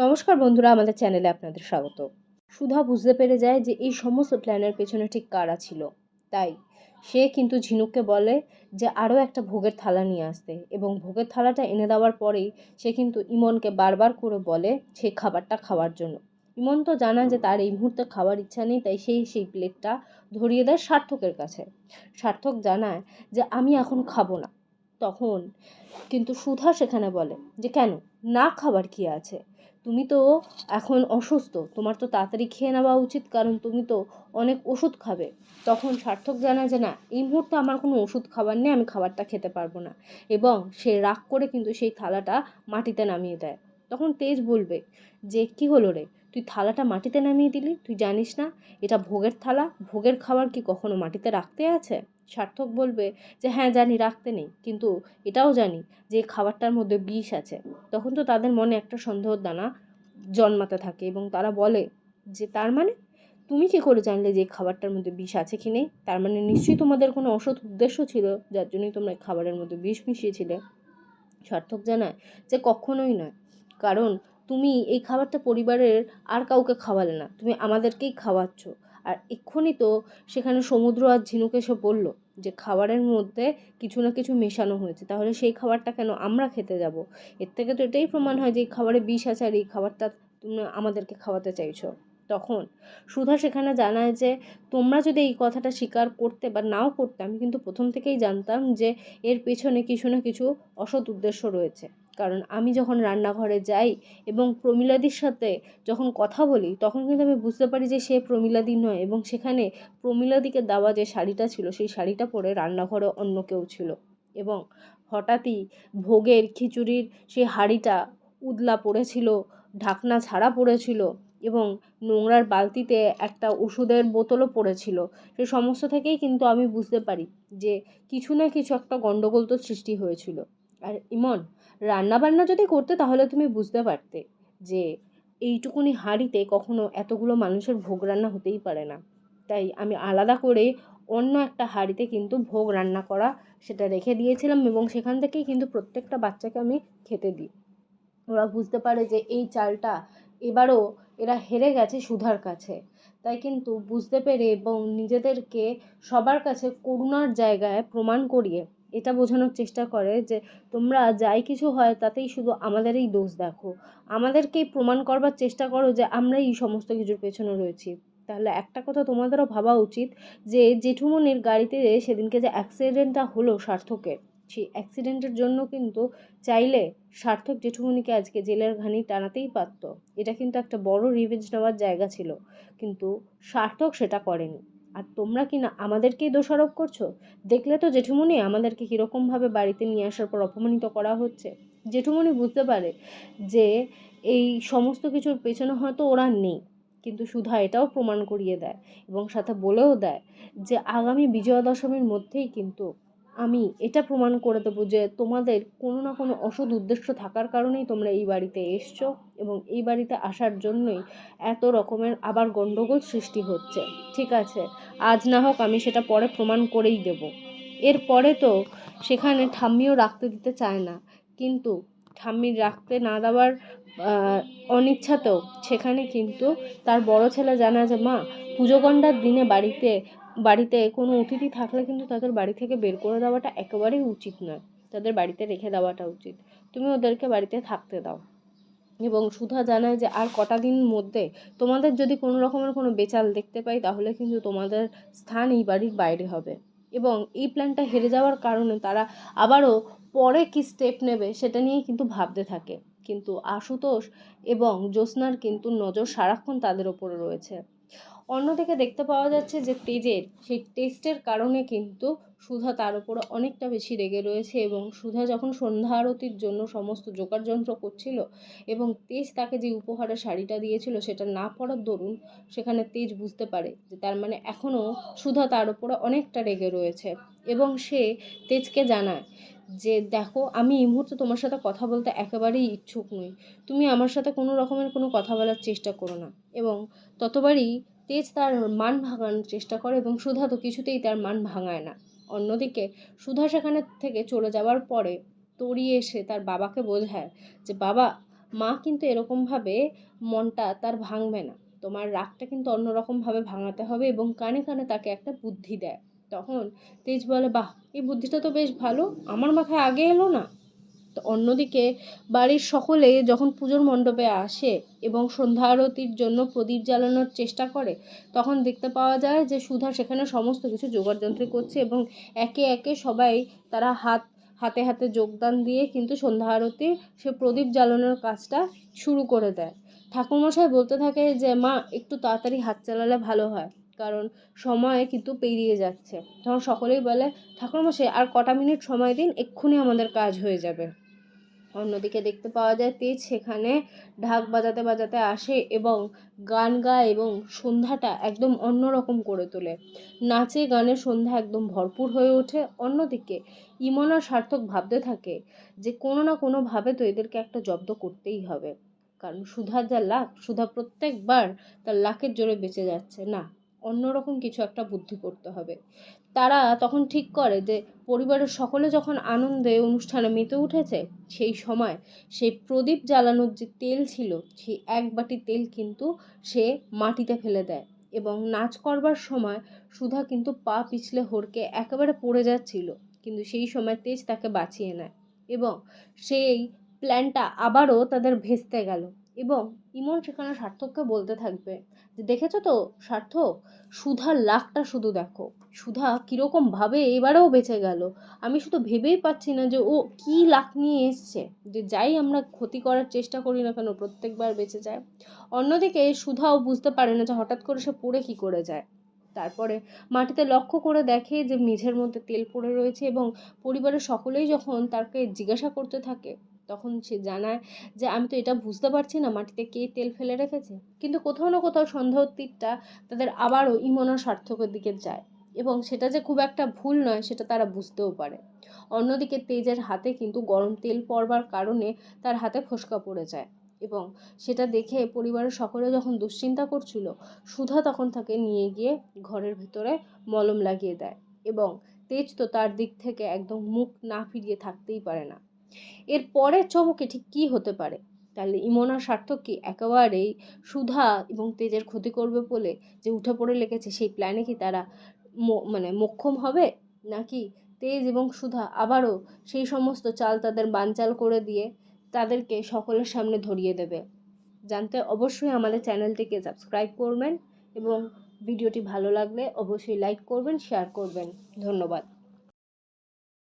নমস্কার বন্ধুরা, আমাদের চ্যানেলে আপনাদের স্বাগত। সুধা বুঝতে পেরে যায় যে এই সমস্ত প্ল্যানের পেছনে ঠিক কারা ছিল। তাই সে কিন্তু ঝিনুককে বলে যে আরও একটা ভোগের থালা নিয়ে আসতে, এবং ভোগের থালাটা এনে দেওয়ার পরেই সে কিন্তু ইমনকে বারবার করে বলে সেই খাবারটা খাওয়ার জন্য। ইমন তো জানায় যে তার এই মুহূর্তে খাওয়ার ইচ্ছা নেই, তাই সেই প্লেটটা ধরিয়ে দেয় সার্থকের কাছে। সার্থক জানায় যে আমি এখন খাবো না। তখন কিন্তু সুধা সেখানে বলে যে কেন, না খাবার কি আছে, তুমি তো এখন অসুস্থ, তোমার তো তাড়াতাড়ি খেয়ে নেওয়া উচিত, কারণ তুমি তো অনেক ওষুধ খাবে। তখন সার্থক জানায় যে না, এই মুহূর্তে আমার কোনো ওষুধ খাবার নেই, আমি খাবারটা খেতে পারবো না, এবং সে রাগ করে কিন্তু সেই থালাটা মাটিতে নামিয়ে দেয়। তখন তেজ বলবে যে কি হলো রে, তুই থালাটা মাটিতে নামিয়ে দিলি, তুই জানিস না এটা ভোগের থালা, ভোগের খাবার কি কখনো মাটিতে রাখতে আছে? সার্থক বলবে যে হ্যাঁ জানি রাখতে নেই, কিন্তু এটাও জানি যে খাবারটার মধ্যে বিষ আছে। তখন তো তাদের মনে একটা সন্দেহের দানা জন্মাতে থাকে, এবং তারা বলে যে তার মানে তুমি কি করে জানলে যে খাবারটার মধ্যে বিষ আছে কি নেই? তার মানে নিশ্চয়ই তোমাদের কোনো অসৎ উদ্দেশ্য ছিল, যার জন্যই তোমরা খাবারের মধ্যে বিষ মিশিয়েছিলে। সার্থক জানায় যে কখনোই নয়, কারণ তুমি এই খাবারটা পরিবারের আর কাউকে খাওয়ালে না, তুমি আমাদেরকেই খাওয়াচ্ছ। আর এক্ষুনি তো সেখানে সমুদ্র আর ঝিনুক এসে বলল যে খাবারের মধ্যে কিছু না কিছু মেশানো হয়েছে, তাহলে সেই খাবারটা কেন আমরা খেতে যাব? এর থেকে তো এটাই প্রমাণ হয় যে এই খাবারে বিষ আছে, আর এই খাবারটা তুমি আমাদেরকে খাওয়াতে চাইছো। তখন সুধা সেখানে জানায় যে তোমরা যদি এই কথাটা স্বীকার করতে বা নাও করতে, আমি কিন্তু প্রথম থেকেই জানতাম যে এর পেছনে কিছু না কিছু অসৎ উদ্দেশ্য রয়েছে। কারণ আমি যখন রান্নাঘরে যাই এবং প্রমীলাদির সাথে যখন কথা বলি, তখন কিন্তু আমি বুঝতে পারি যে সে প্রমীলাদি নয়, এবং সেখানে প্রমীলাদিকে দেওয়া যে শাড়িটা ছিল সেই শাড়িটা পরে রান্নাঘরে অন্য কেউ ছিল। এবং হঠাৎই ভোগের খিচুড়ির সেই হাঁড়িটা উদলা পড়েছিল, ঢাকনা ছাড়া পড়েছিল, এবং নোংরার বালতিতে একটা ওষুধের বোতলও পড়েছিল। সে সমস্ত থেকেই কিন্তু আমি বুঝতে পারি যে কিছু না কিছু একটা গন্ডগোল তো সৃষ্টি হয়েছিল। আর ইমন, রান্নাবান্না যদি করতে তাহলে তুমি বুঝতে পারতে যে এইটুকুনি হাঁড়িতে কখনো এতগুলো মানুষের ভোগ রান্না হতেই পারে না। তাই আমি আলাদা করে অন্য একটা হাঁড়িতে কিন্তু ভোগ রান্না করা সেটা রেখে দিয়েছিলাম, এবং সেখান থেকেই কিন্তু প্রত্যেকটা বাচ্চাকে আমি খেতে দিই। ওরা বুঝতে পারে যে এই চালটা এবারও এরা হেরে গেছে সুধার কাছে। তাই কিন্তু বুঝতে পেরে এবং নিজেদেরকে সবার কাছে করুণার জায়গায় প্রমাণ করিয়ে এটা বোঝানোর চেষ্টা করে যে তোমরা যাই কিছু হয় তাতেই শুধু আমাদেরই দোষ দেখো, আমাদেরকেই প্রমাণ করবার চেষ্টা করো যে আমরাই এই সমস্ত কিছুর পেছনে রয়েছি। তাহলে একটা কথা তোমাদেরও ভাবা উচিত যে জেঠুমনির গাড়িতে সেদিনকে যে অ্যাক্সিডেন্টটা হলো সার্থকের, সেই অ্যাক্সিডেন্টের জন্য কিন্তু চাইলে সার্থক জেঠুমনিকে আজকে জেলের ঘানি টানাতেই পারত। এটা কিন্তু একটা বড় রিভেঞ্জ নেওয়ার জায়গা ছিল, কিন্তু সার্থক সেটা করেনি। আর তোমরা কি না আমাদেরকেই দোষারোপ করছো? দেখলে তো জেঠুমনি আমাদেরকে কীরকমভাবে বাড়িতে নিয়ে আসার পর অপমানিত করা হচ্ছে। জেঠুমনি বুঝতে পারে যে এই সমস্ত কিছুর পেছনে হয়তো ওরা নেই, কিন্তু সুধা এটাও প্রমাণ করিয়ে দেয় এবং সাথে বলেও দেয় যে আগামী বিজয়া দশমীর মধ্যেই কিন্তু আমি এটা প্রমাণ করে দেবো যে তোমাদের কোনো না কোনো অসৎ উদ্দেশ্য থাকার কারণেই তোমরা এই বাড়িতে এসছো, এবং এই বাড়িতে আসার জন্যই এত রকমের আবার গণ্ডগোল সৃষ্টি হচ্ছে। ঠিক আছে, আজ না হোক আমি সেটা পরে প্রমাণ করেই দেব। এরপরে তো সেখানে ঠাম্মিও রাখতে দিতে চায় না, কিন্তু ঠাম্মির রাখতে না দেওয়ার অনিচ্ছাতেও সেখানে কিন্তু তার বড় ছেলে জানায় যে মা, পুজোগণ্ডার দিনে বাড়িতে কোনো অতিথি থাকলে কিন্তু তাদের বাড়ি থেকে বের করে দেওয়াটা একেবারেই উচিত নয়, তাদের বাড়িতে রেখে দেওয়াটা উচিত, তুমি ওদেরকে বাড়িতে থাকতে দাও। এবং সুধা জানায় যে আর কটা দিন মধ্যে তোমাদের যদি কোনো রকমের কোনো বেচাল দেখতে পাই, তাহলে কিন্তু তোমাদের স্থান এই বাড়ির বাইরে হবে। এবং এই প্ল্যানটা হেরে যাওয়ার কারণে তারা আবারও পরে কি স্টেপ নেবে সেটা নিয়েই কিন্তু ভাবতে থাকে, কিন্তু আশুতোষ এবং জ্যোৎস্নার কিন্তু নজর সারাক্ষণ তাদের ওপরে রয়েছে। অন্যদিকে দেখতে পাওয়া যাচ্ছে যে তেজের সেই টেস্টের কারণে কিন্তু সুধা তার উপরে অনেকটা বেশি রেগে রয়েছে, এবং সুধা যখন সন্ধ্যা আরতির জন্য সমস্ত জোগাড়যন্ত্র করছিল এবং তেজ তাকে যে উপহারের শাড়িটা দিয়েছিল সেটা না পরার দরুন সেখানে তেজ বুঝতে পারে যে তার মানে এখনও সুধা তার উপরে অনেকটা রেগে রয়েছে, এবং সে তেজকে জানায় যে দেখো, আমি এই মুহূর্তে তোমার সাথে কথা বলতে একেবারেই ইচ্ছুক নই, তুমি আমার সাথে কোনো রকমের কোনো কথা বলার চেষ্টা করো না। এবং ততবারই তেজ তার মান ভাঙানোর চেষ্টা করে, এবং সুধা তো কিছুতেই তার মান ভাঙায় না। অন্যদিকে সুধা সেখানে থেকে চলে যাওয়ার পরে তড়ি এসে তার বাবাকে বোঝায় যে বাবা, মা কিন্তু এরকমভাবে মনটা তার ভাঙবে না, তোমার রাগটা কিন্তু অন্যরকমভাবে ভাঙাতে হবে, এবং কানে কানে তাকে একটা বুদ্ধি দেয়। তখন তেজ বলে, বাহ, এই বুদ্ধিটা তো বেশ ভালো, আমার মাথায় আগে এলো না। তো অন্যদিকে বাড়ির সকলে যখন পুজোর মণ্ডপে আসে এবং সন্ধ্যা আরতির জন্য প্রদীপ জ্বালানোর চেষ্টা করে, তখন দেখতে পাওয়া যায় যে সুধা সেখানে সমস্ত কিছু জোগাড়যন্ত্র করছে, এবং একে একে সবাই তারা হাতে হাতে যোগদান দিয়ে কিন্তু সন্ধ্যা আরতি সে প্রদীপ জ্বালানোর কাজটা শুরু করে দেয়। ঠাকুরমশাই বলতে থাকে যে মা, একটু তাড়াতাড়ি হাত চালালে ভালো হয়, কারণ সময় কিন্তু পেরিয়ে যাচ্ছে। তখন সকলেই বলে, ঠাকুরমশাই আর কটা মিনিট সময় দিন, এক্ষুনি আমাদের কাজ হয়ে যাবে। অন্যদিকে দেখতে পাওয়া যায় তেজ সেখানে ঢাক বাজাতে বাজাতে আসে এবং গান গায় এবং সন্ধ্যাটা একদম অন্যরকম করে তোলে। নাচে গানে সন্ধ্যা একদম ভরপুর হয়ে ওঠে। অন্যদিকে ইমন আর সার্থক ভাবতে থাকে যে কোনো না কোনোভাবে তো এদেরকে একটা জব্দ করতেই হবে, কারণ সুধার যা লাক, সুধা প্রত্যেকবার তার লাকের জোরে বেঁচে যাচ্ছে না, অন্যরকম কিছু একটা বুদ্ধি করতে হবে। তারা তখন ঠিক করে যে পরিবারের সকলে যখন আনন্দে অনুষ্ঠানে মেতে উঠেছে, সেই সময় সেই প্রদীপ জ্বালানোর যে তেল ছিল, সেই এক বাটি তেল কিন্তু সে মাটিতে ফেলে দেয়, এবং নাচ করবার সময় সুধা কিন্তু পা পিছলে হড়কে একেবারে পড়ে যাচ্ছিল, কিন্তু সেই সময় তেজ তাকে বাঁচিয়ে নেয়, এবং সেই প্ল্যানটা আবারও তাদের ভেস্তে গেল। এবং ইমন সেখানে সার্থককে বলতে থাকবে যে দেখেছো তো সার্থক, সুধার লাকটা শুধু দেখো, সুধা কিরকম ভাবে এবারেও বেঁচে গেল। আমি শুধু ভেবেই পাচ্ছি না যে ও কি লাক নিয়ে এসছে, যে যাই আমরা ক্ষতি করার চেষ্টা করি না কেন প্রত্যেকবার বেঁচে যায়। অন্যদিকে সুধাও বুঝতে পারে না যে হঠাৎ করে সে পড়ে কি করে যায়। তারপরে মাটিতে লক্ষ্য করে দেখে যে মেঝের মধ্যে তেল পড়ে রয়েছে, এবং পরিবারের সকলেই যখন তাকে জিজ্ঞাসা করতে থাকে, তখন সে জানায় যে আমি তো এটা বুঝতে পারছি না মাটিতে কে তেল ফেলে রেখেছে। কিন্তু কোথাও না কোথাও সন্দেহের তীরটা তাদের আবারও ইমন আর সার্থকের দিকে যায়, এবং সেটা যে খুব একটা ভুল নয় সেটা তারা বুঝতেও পারে। অন্যদিকে তেজের হাতে কিন্তু গরম তেল পড়বার কারণে তার হাতে ফোস্কা পড়ে যায়, এবং সেটা দেখে পরিবারের সকলে যখন দুশ্চিন্তা করছিল, সুধা তখন তাকে নিয়ে গিয়ে ঘরের ভেতরে মলম লাগিয়ে দেয়, এবং তেজ তো তার দিক থেকে একদম মুখ না ফিরিয়ে থাকতেই পারে না। এর পরের চমকে ঠিক কী হতে পারে? তাহলে ইমন আর সার্থক কি একেবারেই সুধা এবং তেজের ক্ষতি করবে বলে যে উঠে পড়ে লেগেছে সেই প্ল্যানে কি তারা মোক্ষম হবে, নাকি তেজ এবং সুধা আবারও সেই সমস্ত চাল তাদের বানচাল করে দিয়ে তাদেরকে সকলের সামনে ধরিয়ে দেবে? জানতে অবশ্যই আমাদের চ্যানেলটিকে সাবস্ক্রাইব করবেন, এবং ভিডিওটি ভালো লাগলে অবশ্যই লাইক করবেন, শেয়ার করবেন। ধন্যবাদ।